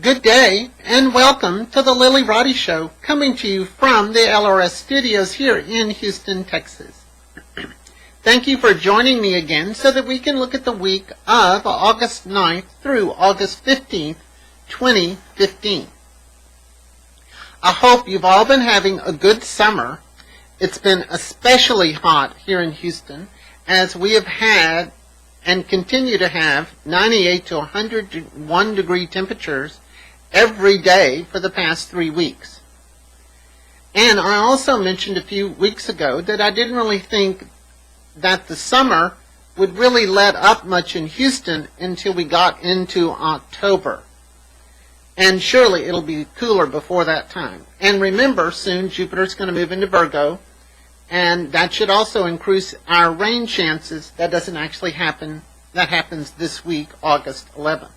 Good day, and welcome to the Lilly Roddy Show, coming to you from the LRS studios here in Houston, Texas. Thank you for joining me again so that we can look at the week of August 9th through August 15th, 2015. I hope you've all been having a good summer. It's been especially hot here in Houston, as we have had and continue to have 98 to 101 degree temperatures every day for the past 3 weeks. And I also mentioned a few weeks ago that I didn't really think that the summer would really let up much in Houston until we got into October. And surely it'll be cooler before that time. And remember, soon Jupiter's going to move into Virgo, and that should also increase our rain chances. That doesn't actually happen. That happens this week, August 11th.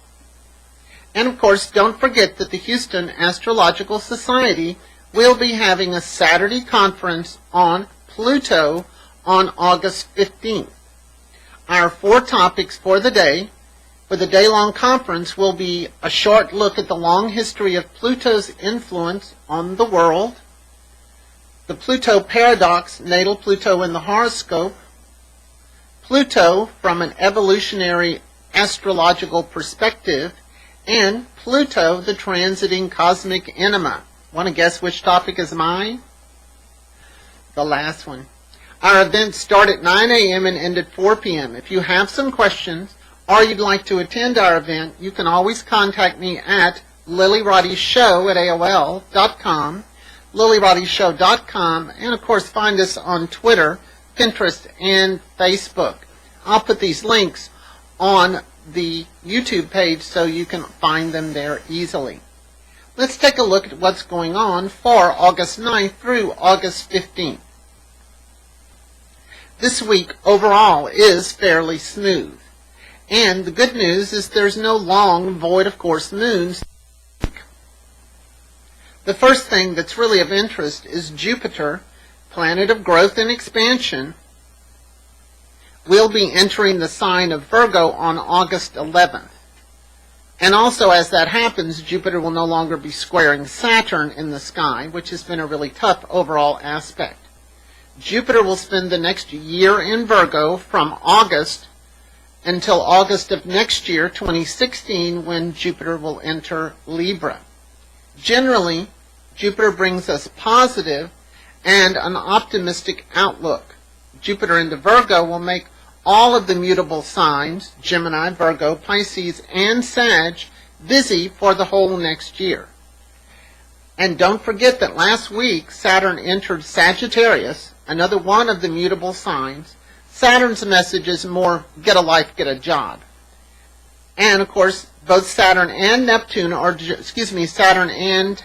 And of course, don't forget that the Houston Astrological Society will be having a Saturday conference on Pluto on August 15th. Our 4 topics for the day-long conference will be a short look at the long history of Pluto's influence on the world, the Pluto paradox, natal Pluto in the horoscope, Pluto from an evolutionary astrological perspective, and Pluto, the transiting cosmic enema. Want to guess which topic is mine? The last one. Our events start at 9 a.m. and end at 4 p.m. If you have some questions or you'd like to attend our event, you can always contact me at lillyroddyshow@aol.com, lillyroddyshow.com, and of course find us on Twitter, Pinterest, and Facebook. I'll put these links on the YouTube page so you can find them there easily. Let's take a look at what's going on for August 9th through August 15th. This week overall is fairly smooth. And the good news is there's no long void of course moons. The first thing that's really of interest is Jupiter, planet of growth and expansion, will be entering the sign of Virgo on August 11th. And also as that happens, Jupiter will no longer be squaring Saturn in the sky, which has been a really tough overall aspect. Jupiter will spend the next year in Virgo from August until August of next year, 2016, when Jupiter will enter Libra. Generally, Jupiter brings us positive and an optimistic outlook. Jupiter into Virgo will make all of the mutable signs, Gemini, Virgo, Pisces, and Sag, busy for the whole next year. And don't forget that last week Saturn entered Sagittarius, another one of the mutable signs. Saturn's message is more get a life, get a job. And of course, both Saturn and Saturn and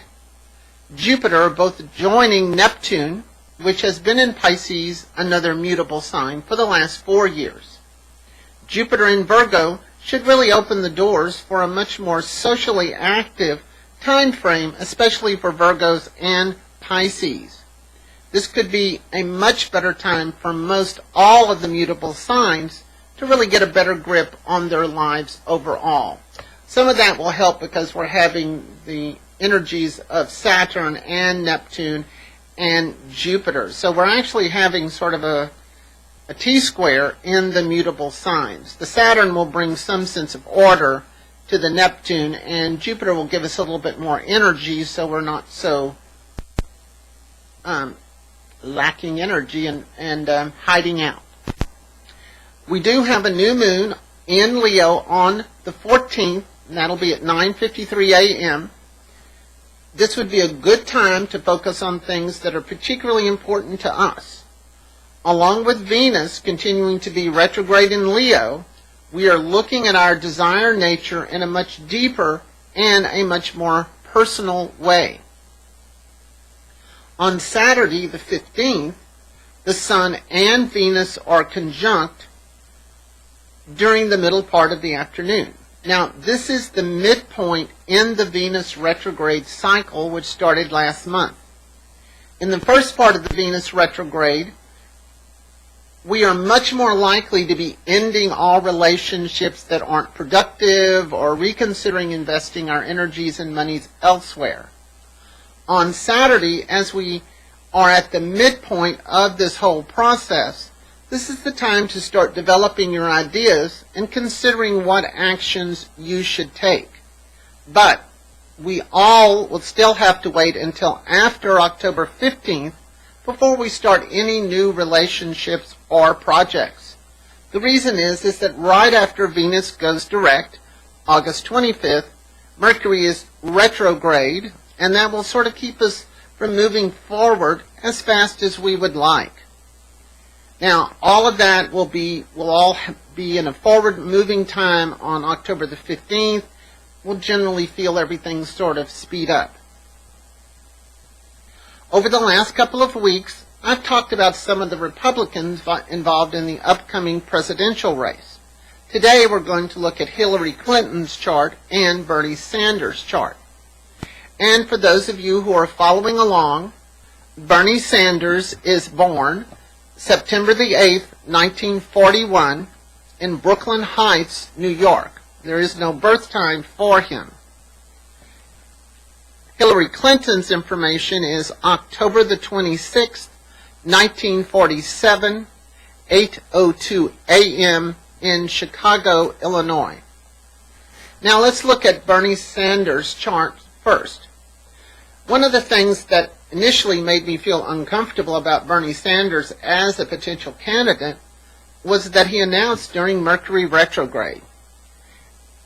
Jupiter are both joining Neptune, which has been in Pisces, another mutable sign, for the last 4 years. Jupiter in Virgo should really open the doors for a much more socially active time frame, especially for Virgos and Pisces. This could be a much better time for most all of the mutable signs to really get a better grip on their lives overall. Some of that will help because we're having the energies of Saturn and Neptune and Jupiter. So we're actually having sort of a T-square in the mutable signs. The Saturn will bring some sense of order to the Neptune, and Jupiter will give us a little bit more energy so we're not so lacking energy and hiding out. We do have a new moon in Leo on the 14th, and that'll be at 9:53 a.m. This would be a good time to focus on things that are particularly important to us. Along with Venus continuing to be retrograde in Leo, we are looking at our desire nature in a much deeper and a much more personal way. On Saturday, the 15th, the Sun and Venus are conjunct during the middle part of the afternoon. Now, this is the midpoint in the Venus retrograde cycle, which started last month. In the first part of the Venus retrograde, we are much more likely to be ending all relationships that aren't productive or reconsidering investing our energies and monies elsewhere. On Saturday, as we are at the midpoint of this whole process, this is the time to start developing your ideas and considering what actions you should take. But we all will still have to wait until after October 15th before we start any new relationships or projects. The reason is that right after Venus goes direct, August 25th, Mercury is retrograde, and that will sort of keep us from moving forward as fast as we would like. Now, all of that will all be in a forward-moving time on October the 15th. We'll generally feel everything sort of speed up. Over the last couple of weeks, I've talked about some of the Republicans involved in the upcoming presidential race. Today, we're going to look at Hillary Clinton's chart and Bernie Sanders' chart. And for those of you who are following along, Bernie Sanders is born September the 8th, 1941, in Brooklyn Heights, New York. There is no birth time for him. Hillary Clinton's information is October the 26th, 1947, 8:02 a.m. in Chicago, Illinois. Now let's look at Bernie Sanders' chart first. One of the things that initially made me feel uncomfortable about Bernie Sanders as a potential candidate was that he announced during Mercury retrograde.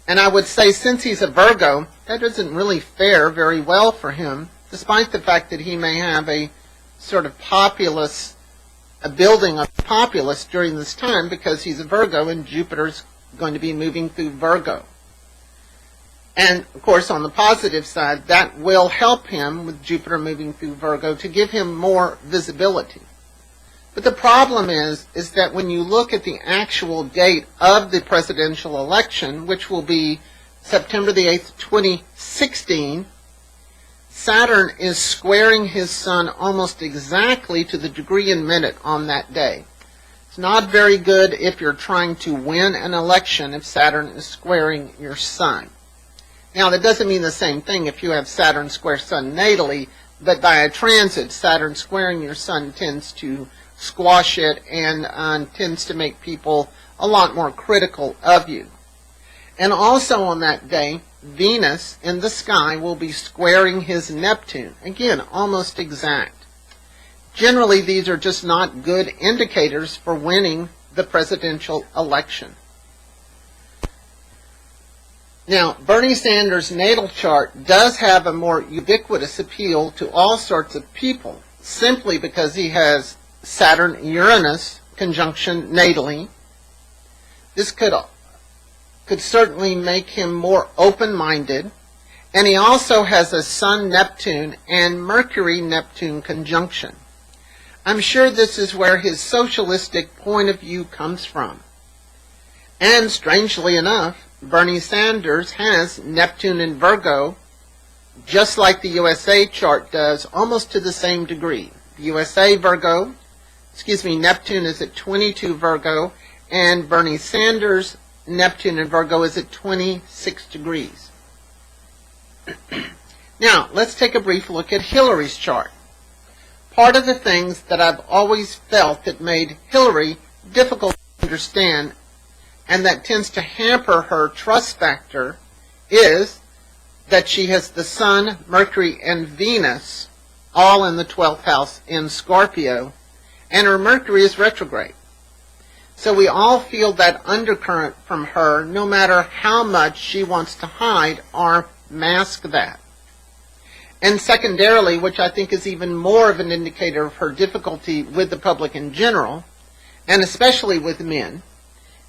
And I would say, since he's a Virgo, that doesn't really fare very well for him, despite the fact that he may have a sort of a building of populace during this time, because he's a Virgo and Jupiter's going to be moving through Virgo. And, of course, on the positive side, that will help him with Jupiter moving through Virgo to give him more visibility. But the problem is that when you look at the actual date of the presidential election, which will be September the 8th, 2016, Saturn is squaring his sun almost exactly to the degree and minute on that day. It's not very good if you're trying to win an election if Saturn is squaring your sun. Now, that doesn't mean the same thing if you have Saturn square Sun natally, but by a transit, Saturn squaring your Sun tends to squash it and tends to make people a lot more critical of you. And also on that day, Venus in the sky will be squaring his Neptune. Again, almost exact. Generally, these are just not good indicators for winning the presidential election. Now, Bernie Sanders' natal chart does have a more ubiquitous appeal to all sorts of people, simply because he has Saturn-Uranus conjunction natally. This could certainly make him more open-minded, and he also has a Sun-Neptune and Mercury-Neptune conjunction. I'm sure this is where his socialistic point of view comes from. And strangely enough, Bernie Sanders has Neptune in Virgo, just like the USA chart does, almost to the same degree. The Neptune is at 22 Virgo, and Bernie Sanders' Neptune in Virgo is at 26 degrees. Now, let's take a brief look at Hillary's chart. Part of the things that I've always felt that made Hillary difficult to understand and that tends to hamper her trust factor is that she has the Sun, Mercury, and Venus all in the 12th house in Scorpio, and her Mercury is retrograde. So we all feel that undercurrent from her, no matter how much she wants to hide or mask that. And secondarily, which I think is even more of an indicator of her difficulty with the public in general, and especially with men,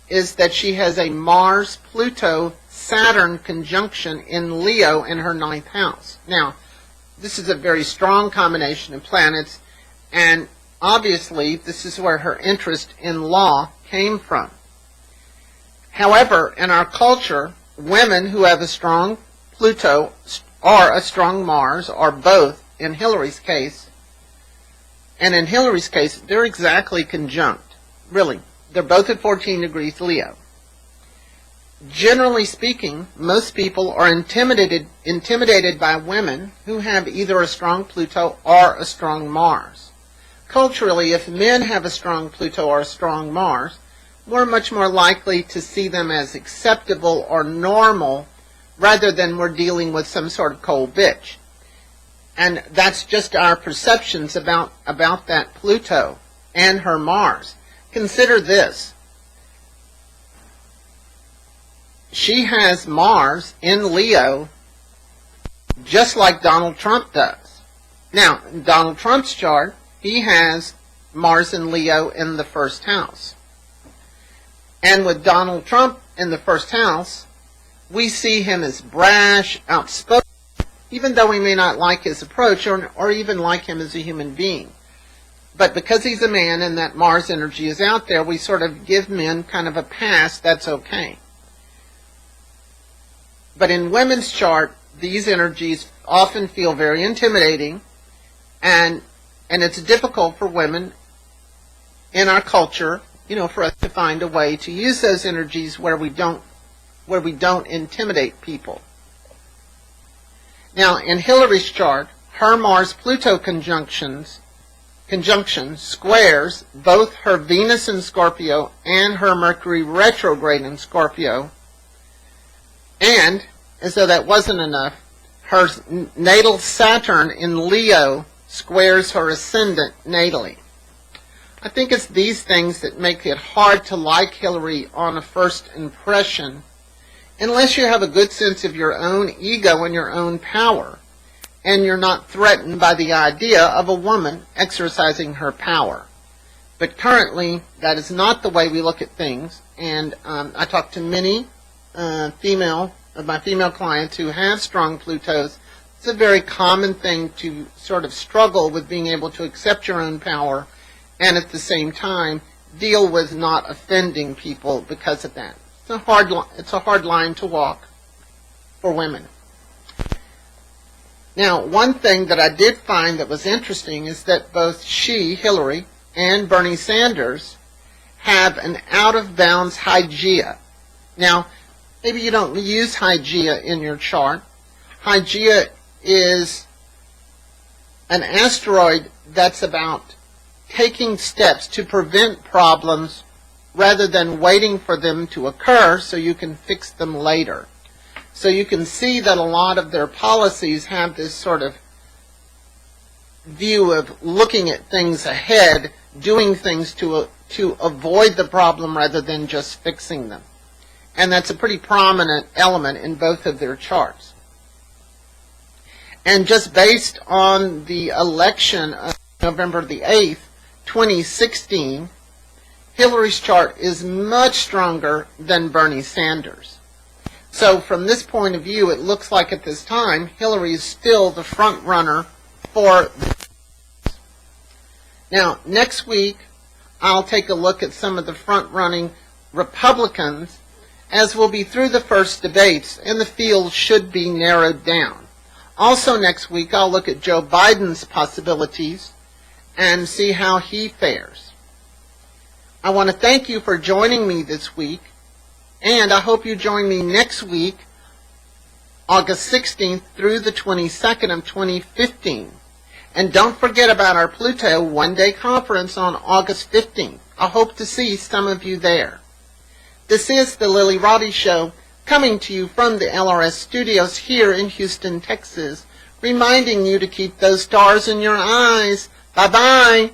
is that she has a Mars-Pluto-Saturn conjunction in Leo in her 9th house. Now, this is a very strong combination of planets, and obviously this is where her interest in law came from. However, in our culture, women who have a strong Pluto or a strong Mars, or both in Hillary's case, and in Hillary's case, they're exactly conjunct. Really, they're both at 14 degrees Leo. Generally speaking, most people are intimidated by women who have either a strong Pluto or a strong Mars. Culturally, if men have a strong Pluto or a strong Mars, we're much more likely to see them as acceptable or normal rather than we're dealing with some sort of cold bitch. And that's just our perceptions about that Pluto and her Mars. Consider this. She has Mars in Leo just like Donald Trump does. Now, in Donald Trump's chart, he has Mars in Leo in the first house. And with Donald Trump in the first house, we see him as brash, outspoken, even though we may not like his approach or even like him as a human being. But because he's a man and that Mars energy is out there, we sort of give men kind of a pass, that's okay. But in women's chart, these energies often feel very intimidating, and it's difficult for women in our culture, for us to find a way to use those energies where we don't intimidate people. Now, in Hillary's chart, her Mars-Pluto conjunction squares both her Venus in Scorpio and her Mercury retrograde in Scorpio. And, as though that wasn't enough, her natal Saturn in Leo squares her ascendant natally. I think it's these things that make it hard to like Hillary on a first impression, unless you have a good sense of your own ego and your own power, and you're not threatened by the idea of a woman exercising her power. But currently, that is not the way we look at things, and I talk to many my female clients who have strong Plutos. It's a very common thing to sort of struggle with being able to accept your own power and at the same time deal with not offending people because of that. It's a hard line to walk for women. Now, one thing that I did find that was interesting is that both Hillary, and Bernie Sanders have an out-of-bounds Hygeia. Now, maybe you don't use Hygeia in your chart. Hygeia is an asteroid that's about taking steps to prevent problems rather than waiting for them to occur so you can fix them later. So you can see that a lot of their policies have this sort of view of looking at things ahead, doing things to avoid the problem rather than just fixing them. And that's a pretty prominent element in both of their charts. And just based on the election of November the 8th, 2016, Hillary's chart is much stronger than Bernie Sanders. So from this point of view, it looks like at this time, Hillary is still the front runner for the... Now, next week, I'll take a look at some of the front-running Republicans, as we'll be through the first debates, and the field should be narrowed down. Also next week, I'll look at Joe Biden's possibilities and see how he fares. I want to thank you for joining me this week, and I hope you join me next week, August 16th through the 22nd of 2015. And don't forget about our Pluto one-day conference on August 15th. I hope to see some of you there. This is the Lilly Roddy Show, coming to you from the LRS studios here in Houston, Texas, reminding you to keep those stars in your eyes. Bye-bye.